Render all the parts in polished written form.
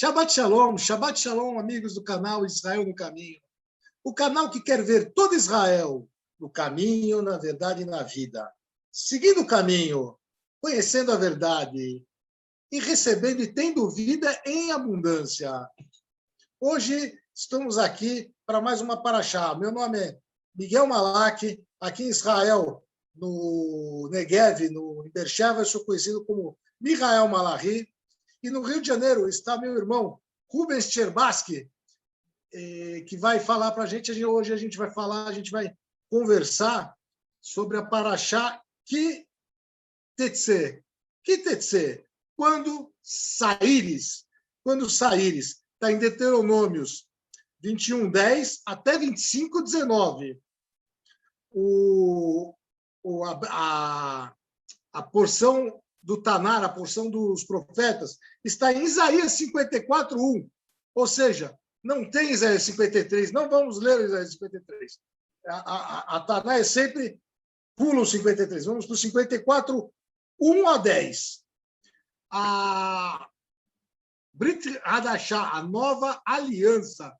Shabbat Shalom, amigos do canal Israel no Caminho. O canal que quer ver todo Israel no caminho, na verdade e na vida. Seguindo o caminho, conhecendo a verdade e recebendo e tendo vida em abundância. Hoje estamos aqui para mais uma paraxá. Meu nome é Miguel Malak, aqui em Israel, no Negev, em Beersheva, eu sou conhecido como Michael Malachi. E no Rio de Janeiro está meu irmão Rubens Cherbaski, que vai falar para a gente. Hoje a gente vai conversar sobre a paraxá Ki Tetzé. Ki Tetzé, quando saíres. Quando saíres. Está em Deuteronômios 21:10 até 25:19. A porção do Tanar, a porção dos profetas, está em Isaías 54:1. Ou seja, não tem Isaías 53, não vamos ler Isaías 53. A Tanar é sempre pula o 53. Vamos para o 54:1-10. A Brit Hadashah, a nova aliança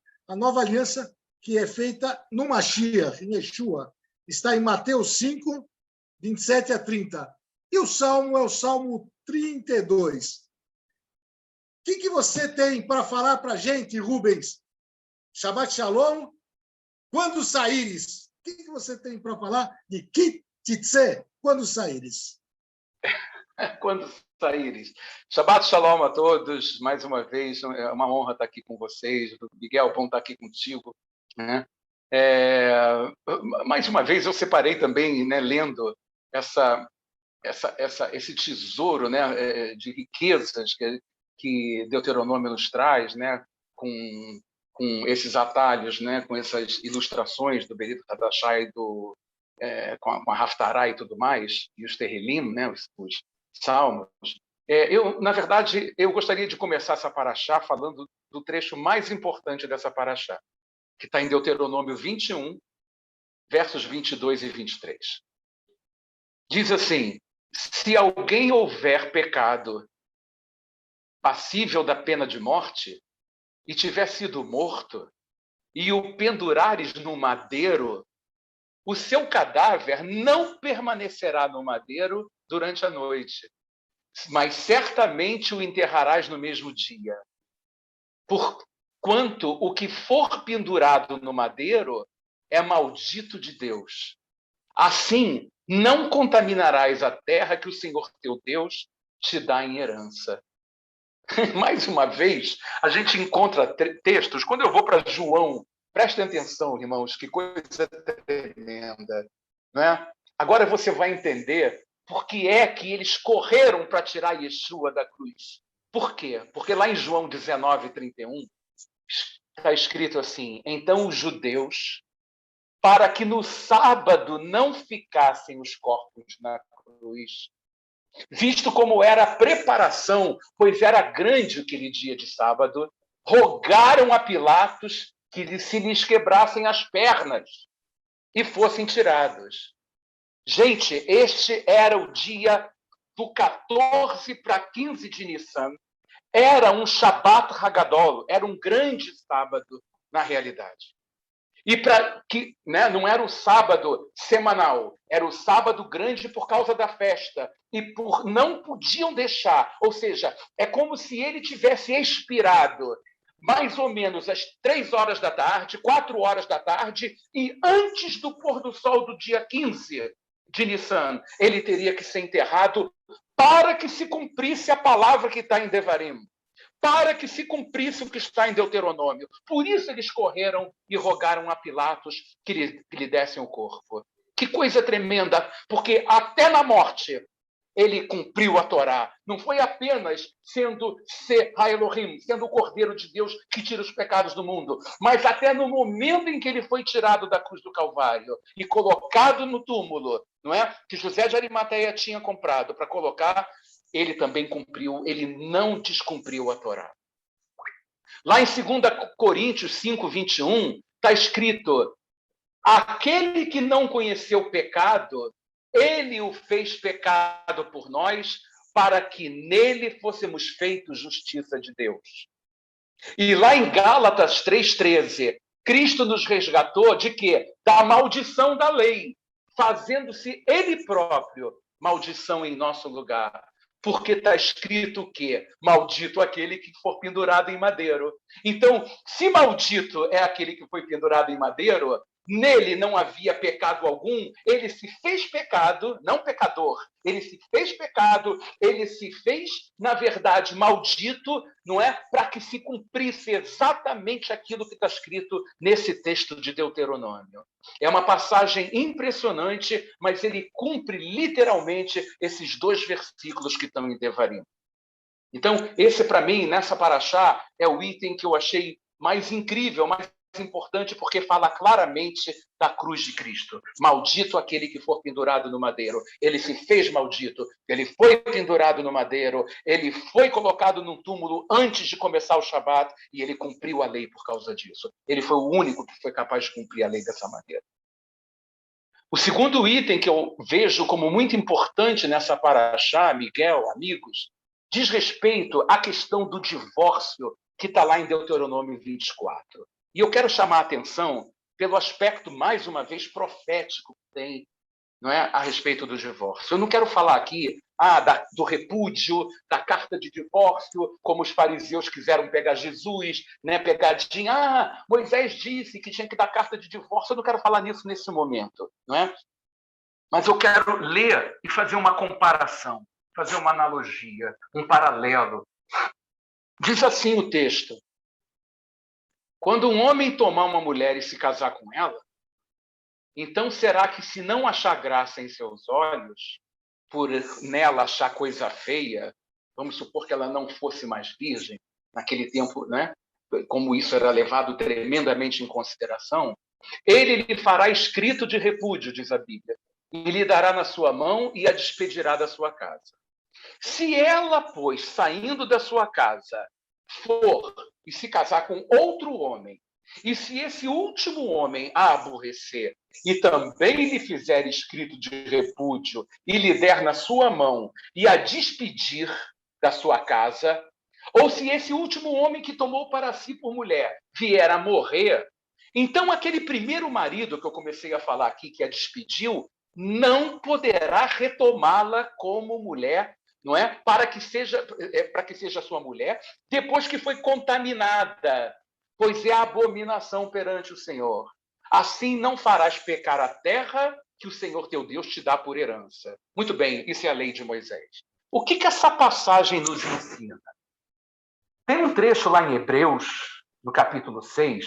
que é feita no Mashiach, em Yeshua, está em Mateus 5, 27-30. E o Salmo é o Salmo 32. O que você tem para falar para a gente, Rubens? Shabbat Shalom. Quando saíres. O que você tem para falar de Ki Tetzé, quando saíres? Quando saíres. Shabbat Shalom a todos. Mais uma vez, é uma honra estar aqui com vocês. Miguel, bom estar aqui contigo. Né? Mais uma vez, eu separei também, né, lendo esse tesouro, né, de riquezas que Deuteronômio nos traz, né, com esses atalhos, né, com essas ilustrações do Berit Hadashah e com a Haftarah e tudo mais, e os Terrilim, né, os salmos. Na verdade, eu gostaria de começar essa paraxá falando do trecho mais importante dessa paraxá, que está em Deuteronômio 21, versos 22 e 23. Diz assim: se alguém houver pecado passível da pena de morte e tiver sido morto e o pendurares no madeiro, o seu cadáver não permanecerá no madeiro durante a noite, mas certamente o enterrarás no mesmo dia. Porquanto o que for pendurado no madeiro é maldito de Deus. Assim, não contaminarás a terra que o Senhor teu Deus te dá em herança. Mais uma vez, a gente encontra textos. Quando eu vou para João, prestem atenção, irmãos, que coisa tremenda. Não é? Agora você vai entender por que é que eles correram para tirar Yeshua da cruz. Por quê? Porque lá em João 19:31, está escrito assim: então os judeus, para que no sábado não ficassem os corpos na cruz, visto como era a preparação, pois era grande aquele dia de sábado, rogaram a Pilatos que se lhes quebrassem as pernas e fossem tirados. Gente, este era o dia do 14 para 15 de Nissan. Era um Shabbat Hagadol, era um grande sábado na realidade. E para que, né, não era o sábado semanal, era o sábado grande por causa da festa. E não podiam deixar, ou seja, é como se ele tivesse expirado mais ou menos às 3 horas da tarde, 4 horas da tarde, e antes do pôr do sol do dia 15 de Nissan, ele teria que ser enterrado para que se cumprisse a palavra que está em Devarim, para que se cumprisse o que está em Deuteronômio. Por isso eles correram e rogaram a Pilatos que lhe dessem o corpo. Que coisa tremenda, porque até na morte ele cumpriu a Torá. Não foi apenas sendo Ha-Elohim, sendo o Cordeiro de Deus que tira os pecados do mundo, mas até no momento em que ele foi tirado da cruz do Calvário e colocado no túmulo, não é? Que José de Arimateia tinha comprado para colocar, ele também cumpriu, ele não descumpriu a Torá. Lá em 2 Coríntios 5:21, está escrito: aquele que não conheceu o pecado, ele o fez pecado por nós, para que nele fôssemos feitos justiça de Deus. E lá em Gálatas 3,13, Cristo nos resgatou de quê? Da maldição da lei, fazendo-se Ele próprio maldição em nosso lugar. Porque está escrito o quê? Maldito aquele que for pendurado em madeiro. Então, se maldito é aquele que foi pendurado em madeiro, nele não havia pecado algum, ele se fez pecado, não pecador, ele se fez pecado, ele se fez, na verdade, maldito, não é? Para que se cumprisse exatamente aquilo que está escrito nesse texto de Deuteronômio. É uma passagem impressionante, mas ele cumpre literalmente esses 2 versículos que estão em Devarim. Então, esse para mim, nessa paraxá, é o item que eu achei mais incrível, mais importante, porque fala claramente da cruz de Cristo. Maldito aquele que for pendurado no madeiro. Ele se fez maldito, ele foi pendurado no madeiro, ele foi colocado num túmulo antes de começar o Shabat e ele cumpriu a lei por causa disso. Ele foi o único que foi capaz de cumprir a lei dessa maneira. O segundo item que eu vejo como muito importante nessa paraxá, Miguel, amigos, diz respeito à questão do divórcio que está lá em Deuteronômio 24. E eu quero chamar a atenção pelo aspecto, mais uma vez, profético que tem, não é, a respeito do divórcio. Eu não quero falar aqui do repúdio, da carta de divórcio, como os fariseus quiseram pegar Jesus, né, pegadinha. Moisés disse que tinha que dar carta de divórcio. Eu não quero falar nisso nesse momento, não é? Mas eu quero ler e fazer uma comparação, fazer uma analogia, um paralelo. Diz assim o texto: quando um homem tomar uma mulher e se casar com ela, então será que, se não achar graça em seus olhos, por nela achar coisa feia, vamos supor que ela não fosse mais virgem, naquele tempo, né? Como isso era levado tremendamente em consideração, ele lhe fará escrito de repúdio, diz a Bíblia, e lhe dará na sua mão e a despedirá da sua casa. Se ela, pois, saindo da sua casa, for e se casar com outro homem, e se esse último homem a aborrecer e também lhe fizer escrito de repúdio e lhe der na sua mão e a despedir da sua casa, ou se esse último homem que tomou para si por mulher vier a morrer, então aquele primeiro marido que eu comecei a falar aqui, que a despediu, não poderá retomá-la como mulher, não é? Para que seja sua mulher, depois que foi contaminada, pois é abominação perante o Senhor. Assim não farás pecar a terra que o Senhor teu Deus te dá por herança. Muito bem, isso é a lei de Moisés. O que essa passagem nos ensina? Tem um trecho lá em Hebreus, no capítulo 6,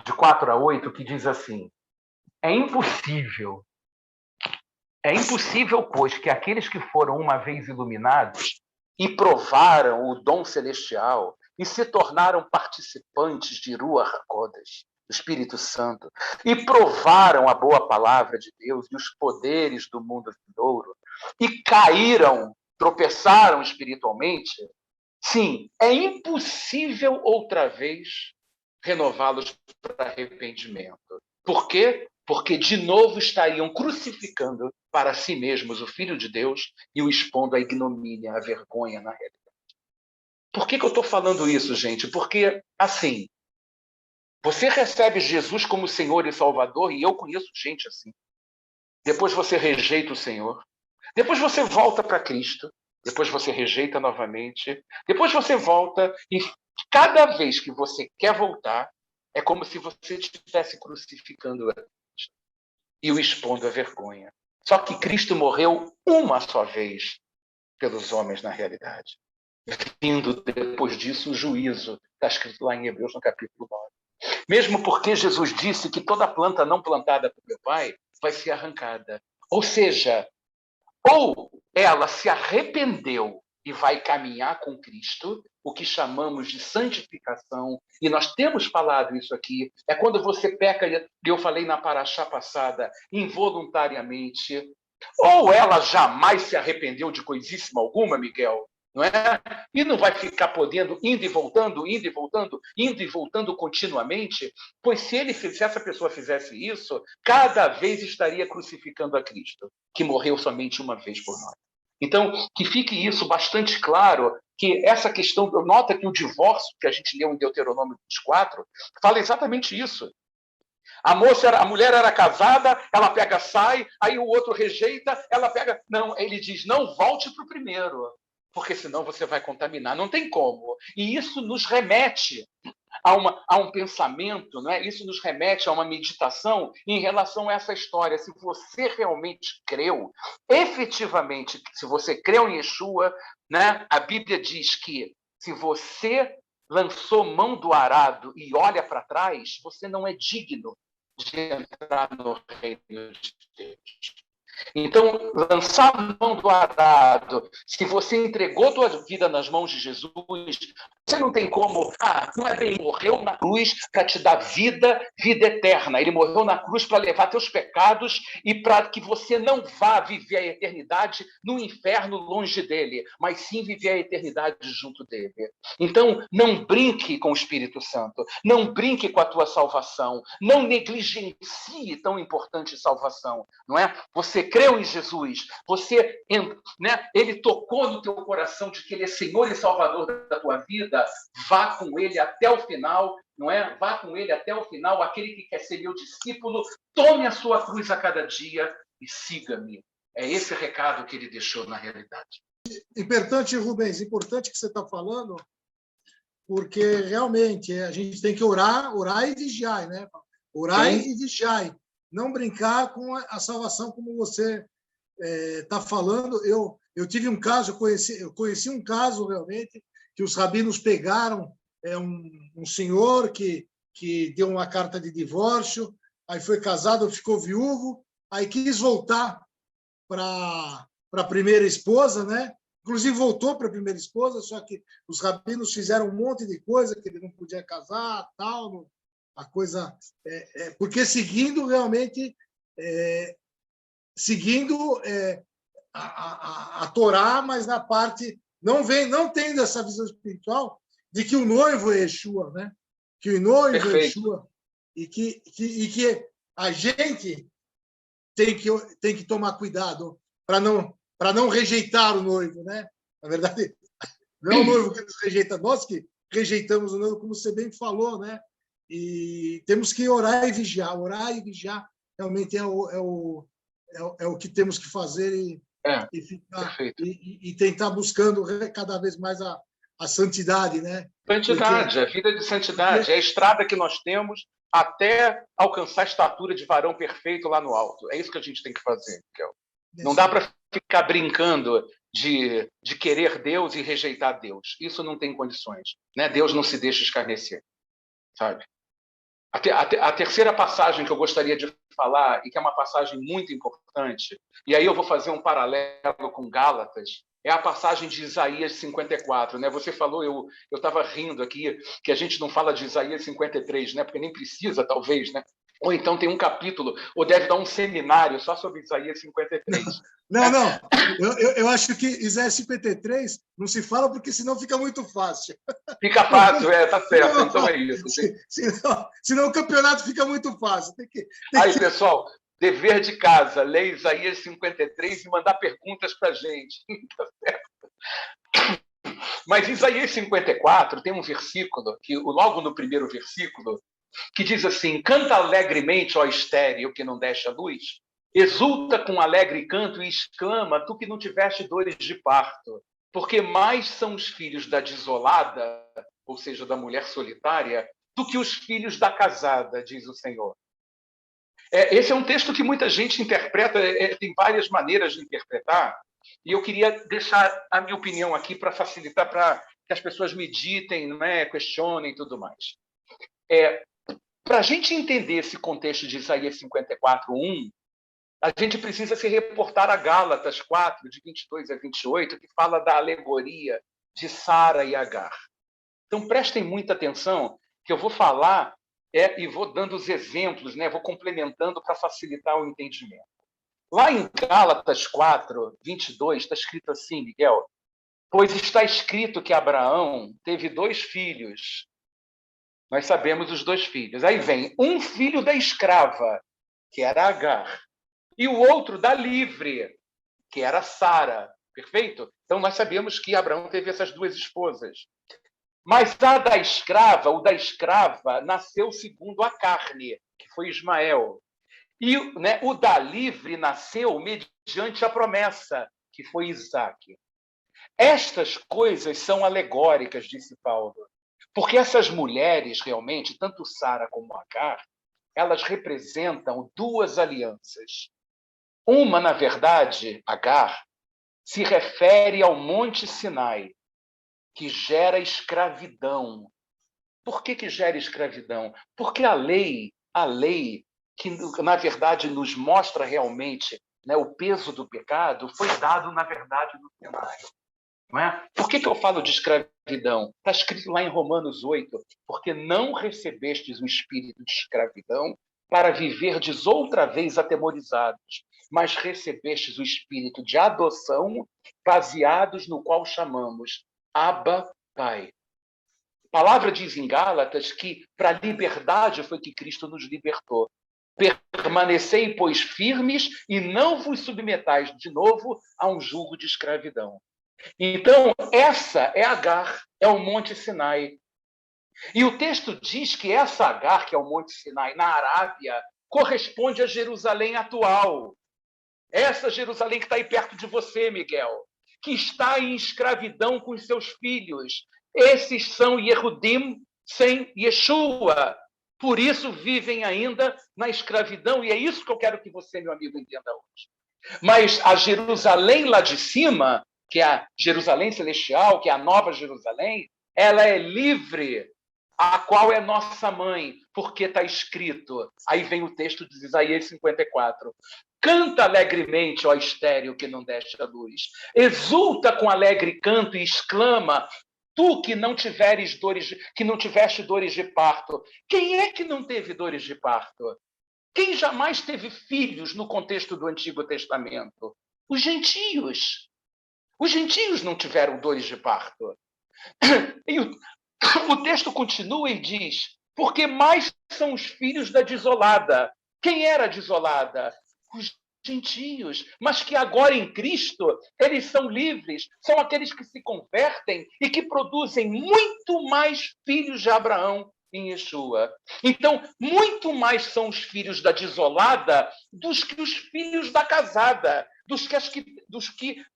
de 4 a 8, que diz assim: é impossível, pois, que aqueles que foram uma vez iluminados e provaram o dom celestial e se tornaram participantes de Ruach HaKodesh, do Espírito Santo, e provaram a boa palavra de Deus e os poderes do mundo vindouro, e caíram, tropeçaram espiritualmente, sim, é impossível outra vez renová-los para arrependimento. Por quê? Porque de novo estariam crucificando para si mesmos o Filho de Deus e o expondo à ignomínia, à vergonha na realidade. Por que eu estou falando isso, gente? Porque, assim, você recebe Jesus como Senhor e Salvador, e eu conheço gente assim. Depois você rejeita o Senhor. Depois você volta para Cristo. Depois você rejeita novamente. Depois você volta e cada vez que você quer voltar, é como se você estivesse crucificando a Cristo e o expondo à vergonha. Só que Cristo morreu uma só vez pelos homens na realidade. Vindo depois disso o juízo, está escrito lá em Hebreus no capítulo 9. Mesmo porque Jesus disse que toda planta não plantada por meu Pai vai ser arrancada. Ou seja, ou ela se arrependeu e vai caminhar com Cristo, o que chamamos de santificação, e nós temos falado isso aqui, é quando você peca, e eu falei na paraxá passada, involuntariamente, ou ela jamais se arrependeu de coisíssima alguma, Miguel, não é? E não vai ficar podendo, indo e voltando, indo e voltando, indo e voltando continuamente, pois se essa pessoa fizesse isso, cada vez estaria crucificando a Cristo, que morreu somente uma vez por nós. Então, que fique isso bastante claro que essa questão, nota que o divórcio que a gente leu em Deuteronômio 24 fala exatamente isso. A mulher era casada, ela pega, sai, aí o outro rejeita, ela pega. Não, ele diz, não volte para o primeiro, porque senão você vai contaminar. Não tem como. E isso nos remete a um pensamento, não é? Isso nos remete a uma meditação em relação a essa história. Se você realmente creu, efetivamente, se você creu em Yeshua, né? A Bíblia diz que se você lançou mão do arado e olha para trás, você não é digno de entrar no reino de Deus. Então, lançar a mão do arado, se você entregou tua vida nas mãos de Jesus, você não tem como, não é bem, ele morreu na cruz para te dar vida eterna. Ele morreu na cruz para levar teus pecados e para que você não vá viver a eternidade no inferno longe dele, mas sim viver a eternidade junto dele. Então, não brinque com o Espírito Santo, não brinque com a tua salvação, não negligencie tão importante salvação, não é? Você creu em Jesus, você, né, ele tocou no teu coração de que ele é Senhor e Salvador da tua vida, vá com ele até o final, não é? Vá com ele até o final, aquele que quer ser meu discípulo, tome a sua cruz a cada dia e siga-me. É esse recado que ele deixou na realidade. Importante, Rubens, importante que você está falando, porque realmente a gente tem que orar e vigiar, né? Orar e vigiar. Não brincar com a salvação como você está falando. Eu tive um caso, eu conheci um caso realmente que os rabinos pegaram um senhor que deu uma carta de divórcio, aí foi casado, ficou viúvo, aí quis voltar para a primeira esposa, né? Inclusive voltou para a primeira esposa, só que os rabinos fizeram um monte de coisa que ele não podia casar, tal, a coisa porque seguindo realmente a Torá, mas na parte não tendo essa visão espiritual de que o noivo é Yeshua, né? Que o noivo é Yeshua e que a gente tem que tomar cuidado para não rejeitar o noivo, né? Na verdade, não é o noivo que nos rejeita, nós que rejeitamos o noivo, como você bem falou, né? E temos que orar e vigiar. Orar e vigiar realmente é o que temos que fazer e tentar buscando cada vez mais a santidade, né? Santidade, a vida de santidade, é a estrada que nós temos até alcançar a estatura de varão perfeito lá no alto. É isso que a gente tem que fazer, Miquel. Não dá para ficar brincando de querer Deus e rejeitar Deus. Isso não tem condições, né? Deus não se deixa escarnecer, sabe? A terceira passagem que eu gostaria de falar, e que é uma passagem muito importante, e aí eu vou fazer um paralelo com Gálatas, é a passagem de Isaías 54. Né? Você falou, eu estava rindo aqui, que a gente não fala de Isaías 53, né? Porque nem precisa, talvez, né? Ou então tem um capítulo, ou deve dar um seminário só sobre Isaías 53. Não. Eu acho que Isaías 53 não se fala porque senão fica muito fácil. Fica fácil, tá certo. Não, então é isso. Senão o campeonato fica muito fácil. Aí, pessoal, dever de casa, ler Isaías 53 e mandar perguntas para a gente. Tá certo? Mas Isaías 54 tem um versículo, que logo no primeiro versículo, que diz assim: canta alegremente, ó estéril, que não deste a luz, exulta com alegre canto e exclama, tu que não tiveste dores de parto, porque mais são os filhos da desolada, ou seja, da mulher solitária, do que os filhos da casada, diz o Senhor. Esse é um texto que muita gente interpreta, tem várias maneiras de interpretar, e eu queria deixar a minha opinião aqui para facilitar, para que as pessoas meditem, não é? Questionem e tudo mais. Para a gente entender esse contexto de Isaías 54:1, a gente precisa se reportar a Gálatas 4, de 22 a 28, que fala da alegoria de Sara e Agar. Então, prestem muita atenção, que eu vou falar e vou dando os exemplos, né? Vou complementando para facilitar o entendimento. Lá em Gálatas 4, 22, está escrito assim, Miguel: pois está escrito que Abraão teve 2 filhos. Nós sabemos os 2 filhos. Aí vem um filho da escrava, que era Agar, e o outro da livre, que era Sara. Perfeito? Então, nós sabemos que Abraão teve essas duas esposas. Mas a da escrava, o da escrava, nasceu segundo a carne, que foi Ismael. E, né, o da livre nasceu mediante a promessa, que foi Isaque. Estas coisas são alegóricas, disse Paulo, porque essas mulheres, realmente, tanto Sara como Agar, elas representam duas alianças. Uma, na verdade, Agar, se refere ao Monte Sinai, que gera escravidão. Por que gera escravidão? Porque a lei, que, na verdade, nos mostra realmente, né, o peso do pecado, foi dado, na verdade, no Sinai. Não é? Por que eu falo de escravidão? Está escrito lá em Romanos 8, porque não recebestes o espírito de escravidão para viverdes outra vez atemorizados, mas recebestes o espírito de adoção, baseados no qual chamamos Abba, Pai. A palavra diz em Gálatas que para a liberdade foi que Cristo nos libertou. Permanecei, pois, firmes e não vos submetais de novo a um jugo de escravidão. Então, essa é Agar, é o Monte Sinai. E o texto diz que essa Agar, que é o Monte Sinai, na Arábia, corresponde a Jerusalém atual. Essa Jerusalém que está aí perto de você, Miguel, que está em escravidão com os seus filhos. Esses são Yehudim sem Yeshua. Por isso vivem ainda na escravidão. E é isso que eu quero que você, meu amigo, entenda hoje. Mas a Jerusalém lá de cima, que é a Jerusalém celestial, que é a nova Jerusalém, ela é livre, a qual é nossa mãe, porque está escrito. Aí vem o texto de Isaías 54. Canta alegremente, ó estéril, que não deste a luz. Exulta com alegre canto e exclama, tu que não tiveres dores, que não tiveste dores de parto. Quem é que não teve dores de parto? Quem jamais teve filhos no contexto do Antigo Testamento? Os gentios. Os gentios não tiveram dores de parto. E o texto continua e diz, porque mais são os filhos da desolada. Quem era a desolada? Os gentios, mas que agora em Cristo eles são livres, são aqueles que se convertem e que produzem muito mais filhos de Abraão em Yeshua. Então, muito mais são os filhos da desolada dos que os filhos da casada, dos que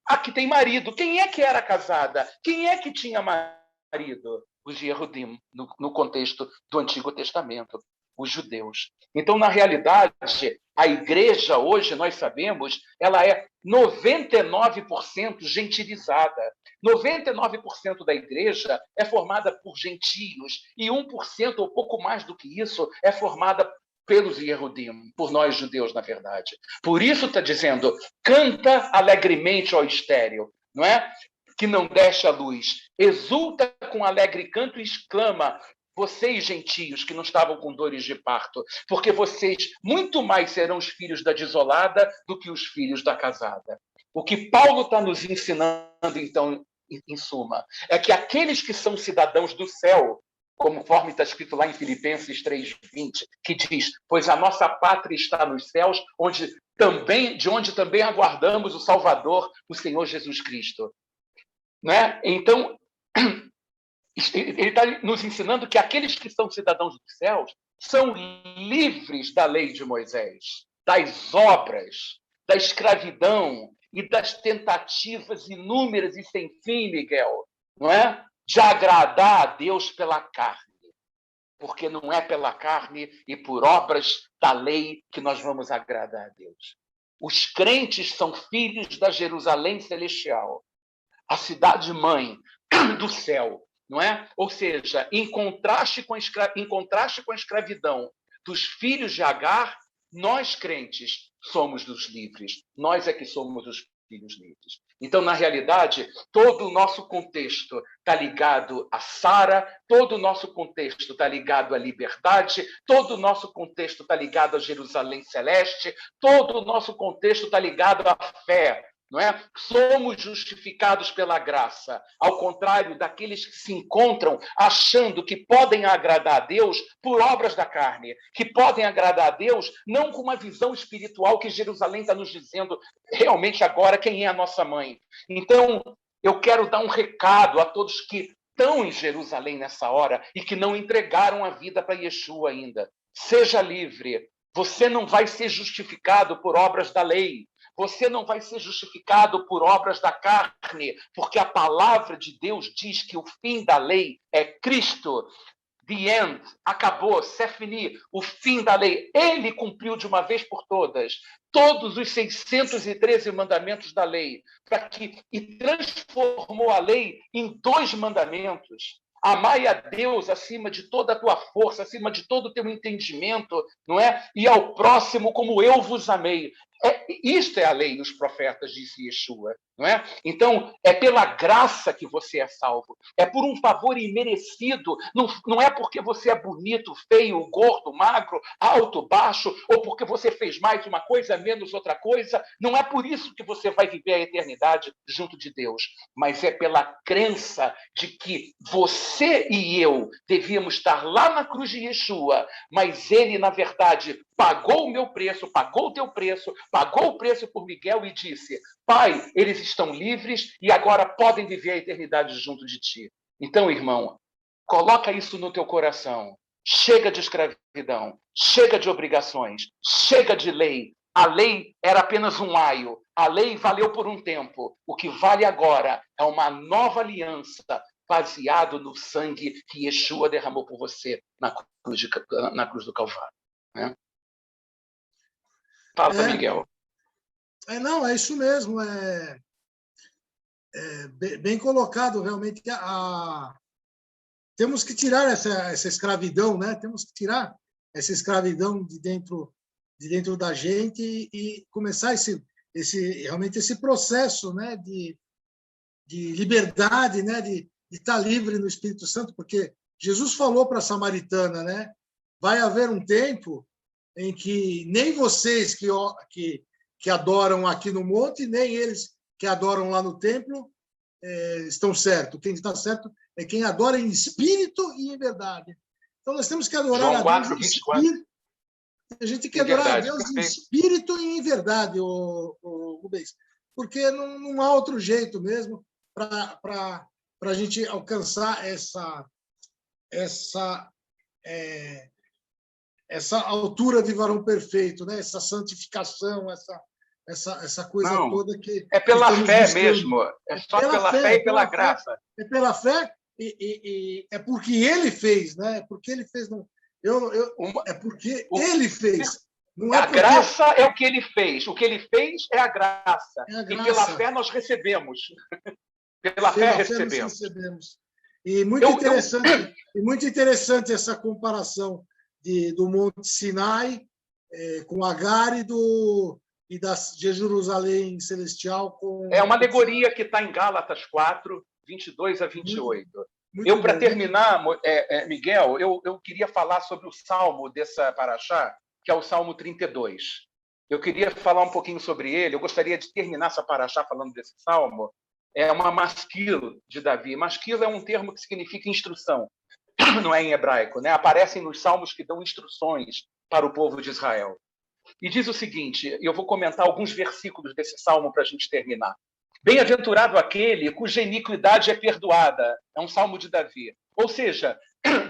a que tem marido. Quem é que era casada? Quem é que tinha marido? Os Yehudim, no contexto do Antigo Testamento, os judeus. Então, na realidade, a igreja hoje, nós sabemos, ela é 99% gentilizada. 99% da igreja é formada por gentios e 1%, ou pouco mais do que isso, é formada pelos Yehudim, por nós judeus, na verdade. Por isso está dizendo, canta alegremente, ó estéril, não é? Que não deste a luz. Exulta com alegre canto e exclama, vocês, gentios, que não estavam com dores de parto, porque vocês muito mais serão os filhos da desolada do que os filhos da casada. O que Paulo está nos ensinando, então, em suma, é que aqueles que são cidadãos do céu, conforme está escrito lá em Filipenses 3:20, que diz, pois a nossa pátria está nos céus, de onde também aguardamos o Salvador, o Senhor Jesus Cristo. Né? Então, ele está nos ensinando que aqueles que são cidadãos dos céus são livres da lei de Moisés, das obras, da escravidão e das tentativas inúmeras e sem fim, Miguel, não é? De agradar a Deus pela carne. Porque não é pela carne e por obras da lei que nós vamos agradar a Deus. Os crentes são filhos da Jerusalém celestial, a cidade-mãe do céu, não é? Ou seja, em contraste com a escravidão dos filhos de Agar, nós crentes somos dos livres. Nós é que somos os filhos livres. Então, na realidade, todo o nosso contexto está ligado a Sara, todo o nosso contexto está ligado à liberdade, todo o nosso contexto está ligado a Jerusalém Celeste, todo o nosso contexto está ligado à fé. não é? Somos justificados pela graça, ao contrário daqueles que se encontram achando que podem agradar a Deus por obras da carne, que podem agradar a Deus não com uma visão espiritual que Jerusalém está nos dizendo realmente agora quem é a nossa mãe. Então, eu quero dar um recado a todos que estão em Jerusalém nessa hora e que não entregaram a vida para Yeshua ainda. Seja livre. Você não vai ser justificado por obras da lei. Você não vai ser justificado por obras da carne, porque a palavra de Deus diz que o fim da lei é Cristo. The end, acabou, c'est fini, o fim da lei. Ele cumpriu de uma vez por todas todos os 613 mandamentos da lei, e transformou a lei em 2 mandamentos. Amai a Deus acima de toda a tua força, acima de todo o teu entendimento, não é? E ao próximo como eu vos amei. Isto é a lei dos profetas, disse Yeshua, não é? Então, é pela graça que você é salvo. É por um favor imerecido. Não é porque você é bonito, feio, gordo, magro, alto, baixo, ou porque você fez mais uma coisa, menos outra coisa. Não é por isso que você vai viver a eternidade junto de Deus. Mas é pela crença de que você e eu devíamos estar lá na cruz de Yeshua, mas ele, na verdade, pagou o meu preço, pagou o teu preço, pagou o preço por Miguel e disse: Pai, eles estão livres e agora podem viver a eternidade junto de ti. Então, irmão, coloca isso no teu coração. Chega de escravidão, chega de obrigações, chega de lei. A lei era apenas um aio. A lei valeu por um tempo. O que vale agora é uma nova aliança baseado no sangue que Yeshua derramou por você na cruz do Calvário. Né? Fala, Miguel. Não, é isso mesmo. Bem colocado, realmente. Temos que tirar essa escravidão, né? Temos que tirar essa escravidão de dentro da gente e começar realmente esse processo, né? de liberdade, né? De estar livre no Espírito Santo, porque Jesus falou para a samaritana, né? Vai haver um tempo em que nem vocês que adoram aqui no monte, nem eles que adoram lá no templo estão certos. Quem está certo é quem adora em espírito e em verdade. Então, nós temos que adorar João 4, a Deus em espírito. A gente tem que adorar a Deus em espírito e em verdade, Rubens, porque não há outro jeito mesmo para a gente alcançar essa altura de varão perfeito, né? Essa santificação, essa coisa toda que é pela fé mesmo, é só pela fé e pela graça. É pela fé e é porque ele fez, né? É porque ele fez, é porque ele fez. Não é a graça é o que ele fez. O que ele fez é a graça. É a graça. E pela fé nós recebemos. Pela fé recebemos. E muito interessante essa comparação do Monte Sinai com Agar e de Jerusalém celestial. É uma alegoria que está em Gálatas 4, 22 a 28. Para terminar, Miguel, eu queria falar sobre o salmo dessa paraxá, que é o Salmo 32. Eu queria falar um pouquinho sobre ele. Eu gostaria de terminar essa paraxá falando desse salmo. É uma masquil de Davi. Masquil é um termo que significa instrução. Não é em hebraico, né? Aparecem nos salmos que dão instruções para o povo de Israel. E diz o seguinte, eu vou comentar alguns versículos desse salmo para a gente terminar. Bem-aventurado aquele cuja iniquidade é perdoada. É um salmo de Davi. Ou seja,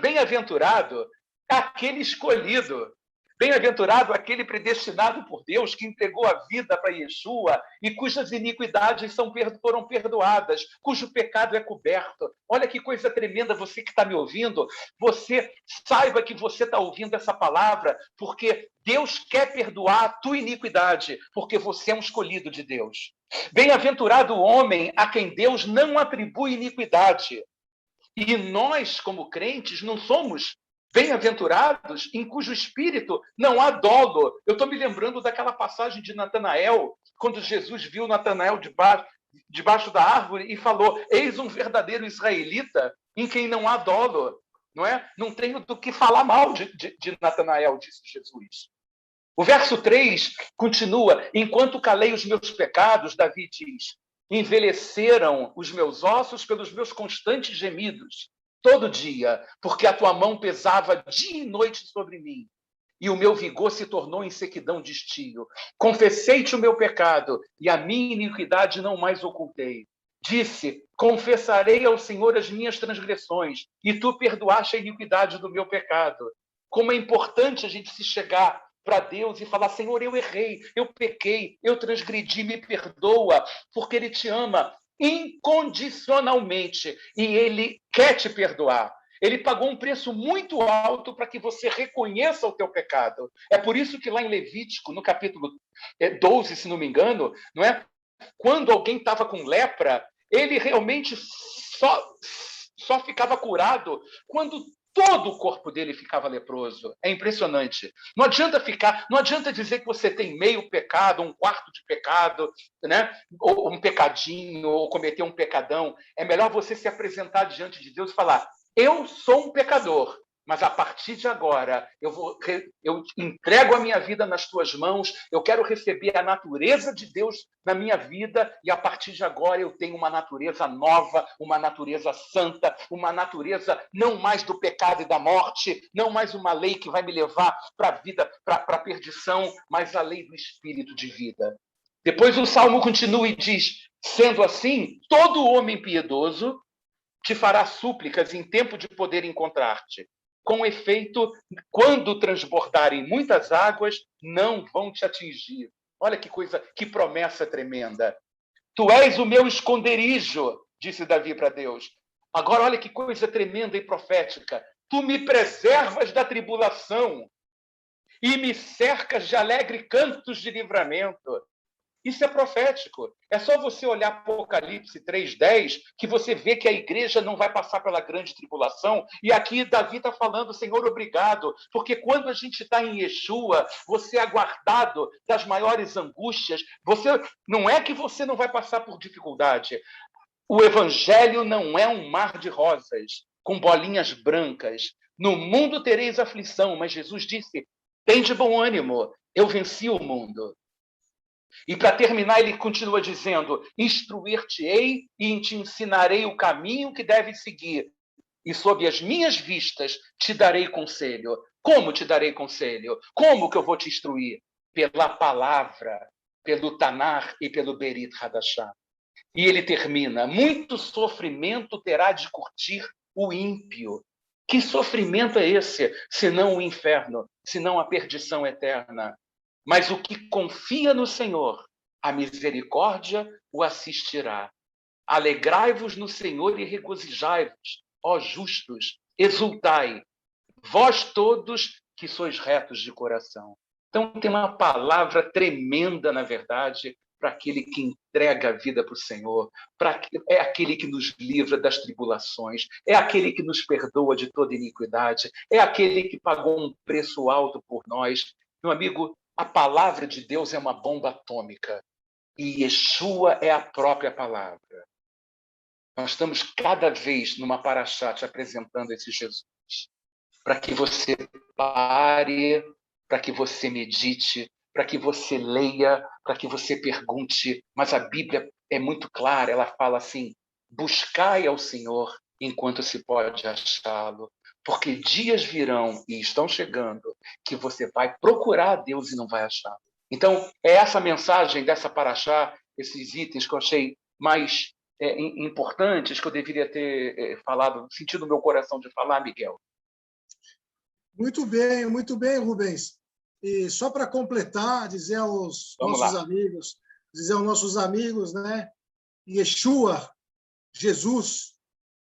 bem-aventurado aquele escolhido. Bem-aventurado aquele predestinado por Deus que entregou a vida para Yeshua e cujas iniquidades foram perdoadas, cujo pecado é coberto. Olha que coisa tremenda, você que está me ouvindo. Você saiba que você está ouvindo essa palavra porque Deus quer perdoar a tua iniquidade, porque você é um escolhido de Deus. Bem-aventurado o homem a quem Deus não atribui iniquidade. E nós, como crentes, não somos bem-aventurados em cujo espírito não há dolo. Eu estou me lembrando daquela passagem de Natanael, quando Jesus viu Natanael debaixo da árvore e falou: eis um verdadeiro israelita em quem não há dolo. Não é? Não tenho do que falar mal de Natanael, disse Jesus. O verso 3 continua: enquanto calei os meus pecados, Davi diz, envelheceram os meus ossos pelos meus constantes gemidos, todo dia, porque a tua mão pesava dia e noite sobre mim, e o meu vigor se tornou em sequidão de estio. Confessei-te o meu pecado, e a minha iniquidade não mais ocultei. Disse, confessarei ao Senhor as minhas transgressões, e tu perdoaste a iniquidade do meu pecado. Como é importante a gente se chegar para Deus e falar, Senhor, eu errei, eu pequei, eu transgredi, me perdoa, porque Ele te ama incondicionalmente e Ele quer te perdoar. Ele pagou um preço muito alto para que você reconheça o teu pecado. É por isso que lá em Levítico, no capítulo 12, se não me engano, não é? Quando alguém estava com lepra, ele realmente só ficava curado quando todo o corpo dele ficava leproso. É impressionante. Não adianta dizer que você tem meio pecado, um quarto de pecado, né? Ou um pecadinho, ou cometer um pecadão. É melhor você se apresentar diante de Deus e falar, eu sou um pecador, mas a partir de agora eu entrego a minha vida nas tuas mãos, eu quero receber a natureza de Deus na minha vida e a partir de agora eu tenho uma natureza nova, uma natureza santa, uma natureza não mais do pecado e da morte, não mais uma lei que vai me levar para a vida, para a perdição, mas a lei do espírito de vida. Depois o Salmo continua e diz, sendo assim, todo homem piedoso te fará súplicas em tempo de poder encontrar-te. Com efeito, quando transbordarem muitas águas, não vão te atingir. Olha que coisa, que promessa tremenda. Tu és o meu esconderijo, disse Davi para Deus. Agora, olha que coisa tremenda e profética. Tu me preservas da tribulação e me cercas de alegre cantos de livramento. Isso é profético. É só você olhar Apocalipse 3:10 que você vê que a igreja não vai passar pela grande tribulação. E aqui Davi está falando, Senhor, obrigado, porque quando a gente está em Yeshua, você é guardado das maiores angústias. Não é que você não vai passar por dificuldade. O evangelho não é um mar de rosas, com bolinhas brancas. No mundo tereis aflição, mas Jesus disse, tem de bom ânimo, eu venci o mundo. E para terminar, ele continua dizendo, instruir-te-ei e te ensinarei o caminho que deves seguir. E sob as minhas vistas te darei conselho. Como te darei conselho? Como que eu vou te instruir? Pela palavra, pelo Tanar e pelo Berit Hadashah. E ele termina, muito sofrimento terá de curtir o ímpio. Que sofrimento é esse, senão o inferno, senão a perdição eterna? Mas o que confia no Senhor, a misericórdia o assistirá. Alegrai-vos no Senhor e regozijai-vos, ó justos, exultai, vós todos que sois retos de coração. Então tem uma palavra tremenda, na verdade, para aquele que entrega a vida para o Senhor, é aquele que nos livra das tribulações, é aquele que nos perdoa de toda iniquidade, é aquele que pagou um preço alto por nós. Meu amigo, a palavra de Deus é uma bomba atômica e Yeshua é a própria palavra. Nós estamos cada vez numa paraxá te apresentando esse Jesus, para que você pare, para que você medite, para que você leia, para que você pergunte. Mas a Bíblia é muito clara, ela fala assim, buscai ao Senhor enquanto se pode achá-lo, porque dias virão e estão chegando que você vai procurar a Deus e não vai achar. Então, é essa mensagem dessa paraxá, esses itens que eu achei mais importantes, que eu deveria ter falado, sentido no meu coração de falar, Miguel. Muito bem, Rubens. E só para completar, dizer aos nossos amigos, né? Yeshua, Jesus,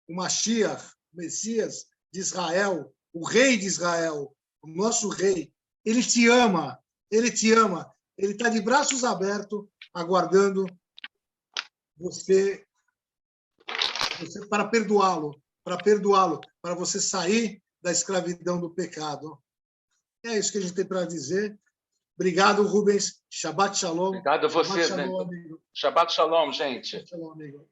o Mashiach, o Messias de Israel, o rei de Israel, o nosso rei, ele te ama, ele está de braços abertos, aguardando você para perdoá-lo, para você sair da escravidão do pecado. É isso que a gente tem para dizer. Obrigado, Rubens. Shabbat Shalom. Obrigado a você. Shabbat Shalom, amigo. Shabbat Shalom, gente. Shabbat Shalom, amigo.